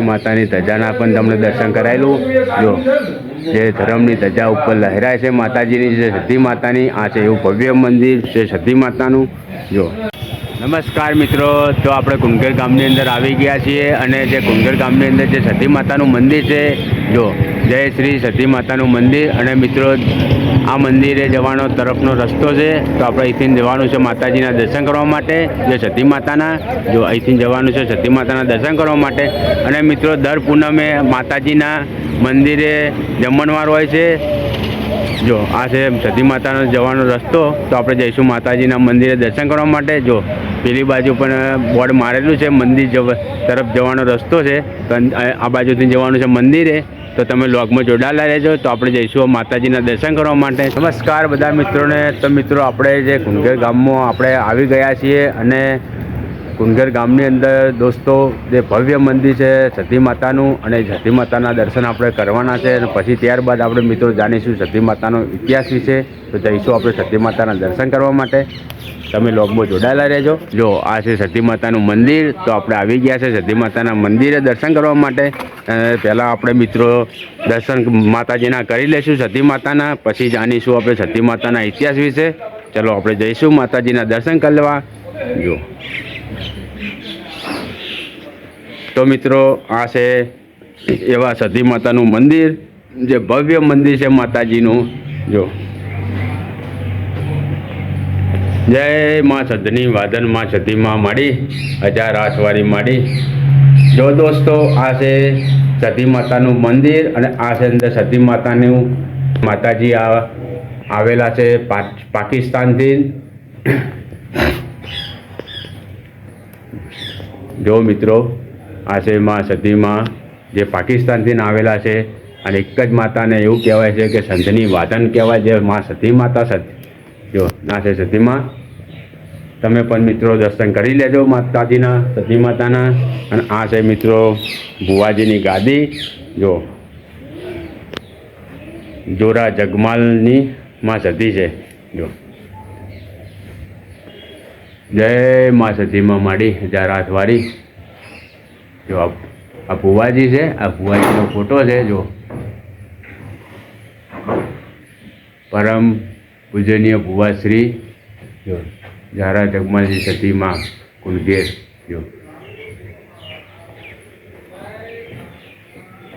માતાની ધજાના પણ તમને દર્શન કરાયેલું જો જે ધર્મની ધજા ઉપર લહેરાય છે માતાજીની જે સતી માતાની આ છે એવું ભવ્ય મંદિર છે સતી માતાનું જો। નમસ્કાર મિત્રો, તો આપણે કુંડગર ગામની અંદર આવી ગયા છીએ અને જે કુંડગર ગામની અંદર જે સતી માતાનું મંદિર છે જો જય શ્રી સતી માતાનું મંદિર। અને મિત્રો આ મંદિરે જવાનો તરફનો રસ્તો છે, તો આપણે અહીંથી જવાનું છે માતાજીના દર્શન કરવા માટે જે સતી માતાના જો અહીંથી જવાનું છે સતી માતાના દર્શન કરવા માટે। અને મિત્રો દર પૂનમે માતાજીના મંદિરે જમણવાર હોય છે જો આ છે સતી માતાનો જવાનો રસ્તો, તો આપણે જઈશું માતાજીના મંદિરે દર્શન કરવા માટે। જો પેલી બાજુ પણ બોર્ડ મારેલું છે મંદિર તરફ જવાનો રસ્તો છે, તો આ બાજુથી જવાનું છે મંદિરે, તો તમે લોગમાં જોડાયેલા રહેજો। તો આપણે જઈશું માતાજીના દર્શન કરવા માટે। નમસ્કાર બધા મિત્રોને। તો મિત્રો આપણે જે કુંડગર ગામમાં આપણે આવી ગયા છીએ અને કુંડગર ગામની અંદર દોસ્તો જે ભવ્ય મંદિર છે સતી માતાનું અને સતી માતાના દર્શન આપણે કરવાના છે અને પછી ત્યારબાદ આપણે મિત્રો જાણીશું સતી માતાનો ઇતિહાસ વિશે। તો જઈશું આપણે સતી માતાના દર્શન કરવા માટે, તમે લોગમાં જોડાયેલા રહેજો। જો આ છે સતી માતાનું મંદિર, તો આપણે આવી ગયા છે સતી માતાના મંદિરે દર્શન કરવા માટે। પહેલાં આપણે મિત્રો દર્શન માતાજીના કરી લઈશું સતી માતાના, પછી જાણીશું આપણે સતી માતાના ઇતિહાસ વિશે। ચલો આપણે જઈશું માતાજીના દર્શન કરવા જો। તો મિત્રો આ છે એવા સતી માતાનું મંદિર જે ભવ્ય મંદિર છે માતાજીનું જો। જય માં સદની વાદન માં સતીમાં માડી 1000 આસવારી માડી। જો દોસ્તો આ છે સતી માતાનું મંદિર અને આ છે અંદર સતી માતાનું માતાજી આવેલા છે પાકિસ્તાનથી। જો મિત્રો આ છે માં સતીમાં જે પાકિસ્તાનથી આવેલા છે અને એક જ માતાને એવું કહેવાય છે કે સંતની વાદન કહેવાય જે માં સતી માતા જો આ છે સતીમાં। તમે પણ મિત્રો દર્શન કરી લેજો માતાજીના સતી માતાના। અને આ છે મિત્રો ભુવાજીની ગાદી જો જોરા જગમાલની માં સતી છે જો। જય માં સતીમાં માડી 1000 હાથવાળી જો આ ભુવાજી છે, આ ભુવાજીનો ફોટો છે જો પરમ પૂજનીય ભુવાશ્રી જો ઝારા જગમાલજી સતીમાં કુલગેર જો।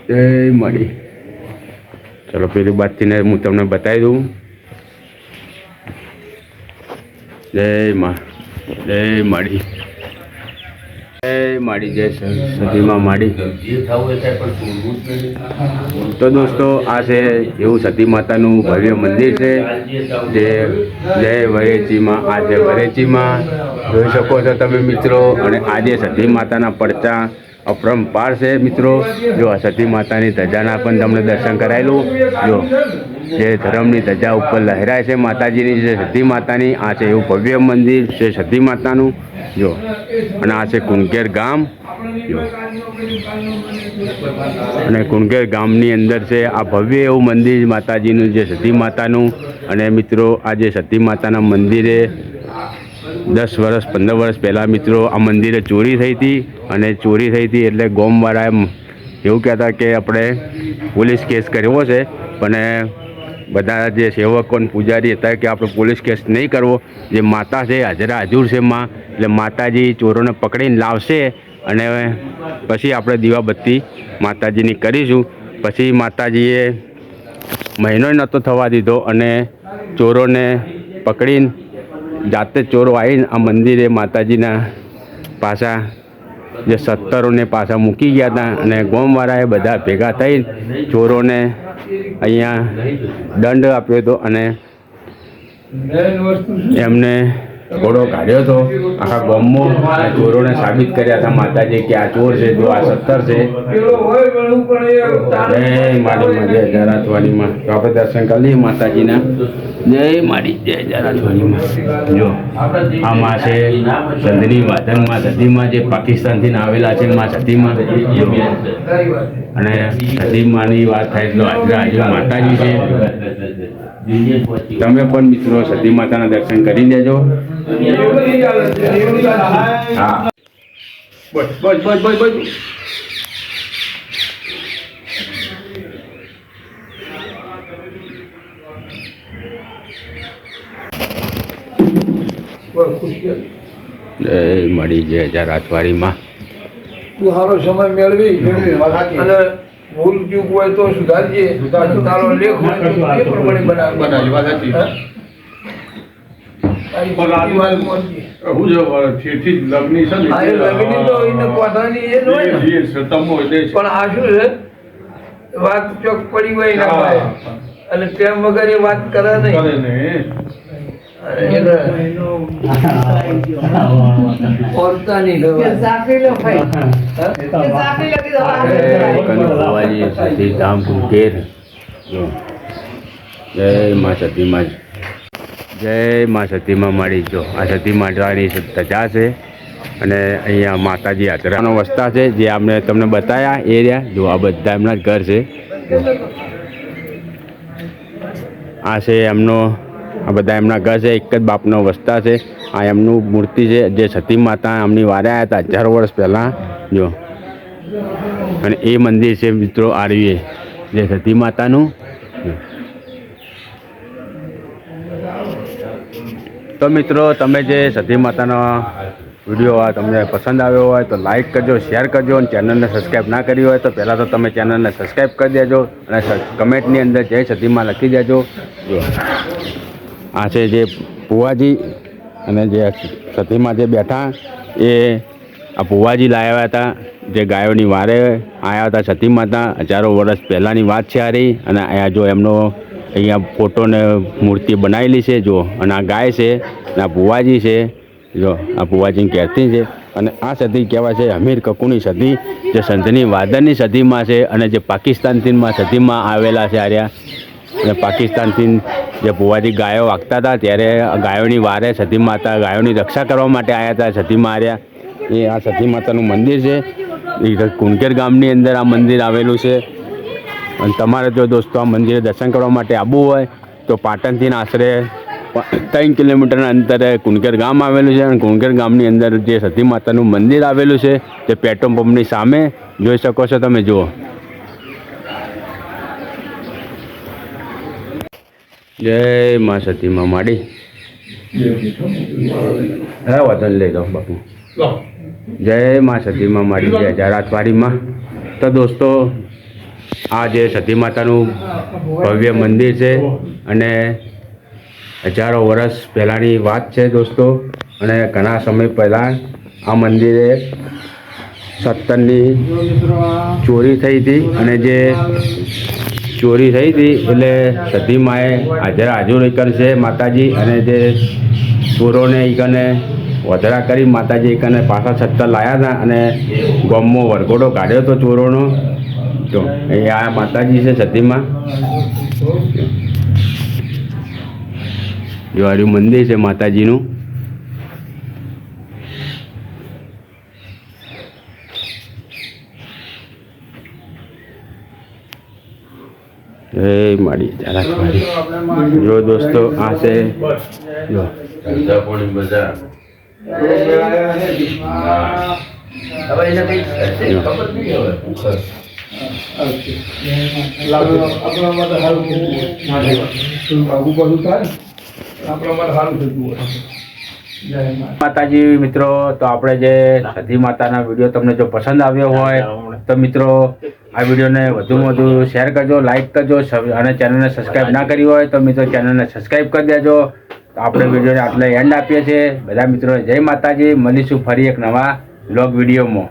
જય માડી। ચલો પેલી બાજુથી હું તમને બતાવી દઉં। જય માં, જય માડી, જય માડી, જય સતીમાં માડી। તો દોસ્તો આ છે એવું સતી માતાનું ભવ્ય મંદિર છે જે જય વરેચીમાં આ છે વરેચીમાં જોઈ શકો છો તમે મિત્રો। અને આજે સતી માતાના પડચા અપરંપાર છે મિત્રો। જો આ સતી માતાની ધજાના પણ તમને દર્શન કરાયેલું જો જે ધર્મની ધજા ઉપર લહેરાય છે માતાજીની જે સતી માતાની આ છે એવું ભવ્ય મંદિર છે સતી માતાનું જો। અને આ છે કુંડગર ગામ જો અને કુંડગર ગામની અંદર છે આ ભવ્ય એવું મંદિર માતાજીનું જે સતી માતાનું। અને મિત્રો આ જે સતી માતાના મંદિરે 10 વર્ષ 15 વર્ષ પહેલાં મિત્રો આ મંદિરે ચોરી થઈ હતી અને ચોરી થઈ હતી એટલે ગામવાળાએ એવું કહેતા કે આપણે પોલીસ કેસ કર્યો છે, પણ બધા જે સેવકો અને પૂજારી હતા કે આપણે પોલીસ કેસ નહીં કરવો, જે માતા છે હાજરા હાજર છે માં, એટલે માતાજી ચોરોને પકડીને લાવશે અને પછી આપણે દીવાબત્તી માતાજીની કરીશું। પછી માતાજીએ મહિનો નહોતો થવા દીધો અને ચોરોને પકડીને જાતે ચોરો આવીને આ મંદિરે માતાજીના પાછા જે સત્તરોને પાછા મૂકી ગયા હતા અને ગામવાળાએ બધા ભેગા થઈને ચોરોને અહીંયા દંડ આપ્યો હતો અને એમને ઘોડો કાઢ્યો હતો આખા ગામમાં। ચોરોને સાબિત કર્યા હતા માતાજી કે આ ચોર છે, જો આ 17 છે। જય માડીમાં, જય જરાથવાડીમાં। તો આપણે દર્શન કરી લઈએ માતાજીના। જય માડી, જય જરાથવાડીમાં। જો આ માં છે સંધની વાદનમાં સતીમાં જે પાકિસ્તાનથી આવેલા છે માં સતીમાં અને સતીમાની વાત થાય તો આજે માતાજી છે। તમે પણ મિત્રો સતી માતાના દર્શન કરી લેજો। હા બસ બસ બસ બસ બસ જય મળી જય હજાર રાજવાડીમાં. તું સારો સમય મેળવી અને ભૂલ ચૂક હોય તો સુધારજે. તારો લેખ હોય તો એ પ્રમાણે બનાવી વાત હતી. પણ આ શું છે, વાત ચોક પડી હોય ના ભાઈ, અને તેમ વગર એ વાત કરે નહીં. જય મા સતીમાં, જય મા સતીમાં મળી. જો આ સતી માતાની ધજા છે અને અહીંયા માતાજી હાજરાનો વસ્તા છે, જે આપણે તમને બતાવ્યા એરિયા. જો આ બધા એમના જ ઘર છે. આ છે એમનો, આ બધા એમના ઘર છે, એક જ બાપનો વસ્તા છે. આ એમનું મૂર્તિ છે, જે સતી માતા એમની વારે આવ્યા હતા હજારો વર્ષ પહેલાં. જો અને એ મંદિર છે મિત્રો આરવીએ, જે સતી માતાનું. તો મિત્રો તમે જે સતી માતાનો વિડીયો તમને પસંદ આવ્યો હોય તો લાઈક કરજો, શેર કરજો, અને ચેનલને સબસ્ક્રાઈબ ના કરી હોય તો પહેલાં તો તમે ચેનલને સબસ્ક્રાઈબ કરી દેજો અને કમેન્ટની અંદર જય સતીમાં લખી દેજો. જો આ છે જે ભુવાજી, અને જે સતીમાં જે બેઠા એ આ ભુવાજી લાવ્યા હતા, જે ગાયોની વારે આવ્યા હતા સતી માતા. હજારો વર્ષ પહેલાંની વાત છે આ રહી. અને અહીંયા જો એમનો અહીંયા ફોટો ને મૂર્તિ બનાવેલી છે. જો અને આ ગાય છે અને આ ભુવાજી છે. જો આ ભુવાજીની કહેતી છે. અને આ સતી કહેવાય છે હમીર કકુની સતી, જે સંતની વાદળની સતીમાં છે, અને જે પાકિસ્તાનથી સતીમાં આવેલા છે આર્યા. અને પાકિસ્તાનથી જે ભુવાજી ગાયો વાગતા હતા ત્યારે ગાયોની વારે સતી માતા ગાયોની રક્ષા કરવા માટે આવ્યા હતા સતીમાં આર્યા. એ આ સતી માતાનું મંદિર છે, એ કુંકેર ગામની અંદર આ મંદિર આવેલું છે. અને તમારે જો દોસ્તો આ મંદિરે દર્શન કરવા માટે આવવું હોય તો પાટણથી આશરે 3 કિલોમીટરના અંતરે કુંકેર ગામ આવેલું છે. અને કુંકેર ગામની અંદર જે સતી માતાનું મંદિર આવેલું છે તે પેટ્રોલ પંપની સામે જોઈ શકો છો તમે. જુઓ, જય મા સતીમાં માડી. હા વતન લઈ જાઓ બાપુ. જય મા સતીમાં માડી, જય હજાર રાજવાડીમાં. તો દોસ્તો આ જે સતી માતાનું ભવ્ય મંદિર છે, અને હજારો વર્ષ પહેલાંની વાત છે દોસ્તો. અને ઘણા સમય પહેલાં આ મંદિરે સત્તરની ચોરી થઈ હતી, અને જે ચોરી થઈ હતી એટલે સતી માએ હાજર એકન છે માતાજી, અને જે ચોરોને એકને વધરા કરી માતાજી એકને પાછા સત્તર લાવ્યા હતા, અને ગામમાં વરઘોડો કાઢ્યો હતો ચોરોનો. તો એ આ માતાજી છે સતીમાં. જો આ મંદિર છે માતાજીનું. એ માડી જરાક જો દોસ્તો આ છે જો બજાર. માતાજી મિત્રો, તો આપણે જે સતી માતાના વિડીયો તમને જો પસંદ આવ્યો હોય તો મિત્રો આ વિડીયોને વધુમાં વધુ શેર કરજો, લાઈક કરજો, અને ચેનલને સબસ્ક્રાઈબ ના કરી હોય તો મિત્રો ચેનલને સબસ્ક્રાઈબ કરી દેજો. આપણે વિડીયોને આટલે એન્ડ આપીએ છીએ. બધા મિત્રોને જય માતાજી. મળીશું ફરી એક નવા વ્લોગ વિડીયોમાં.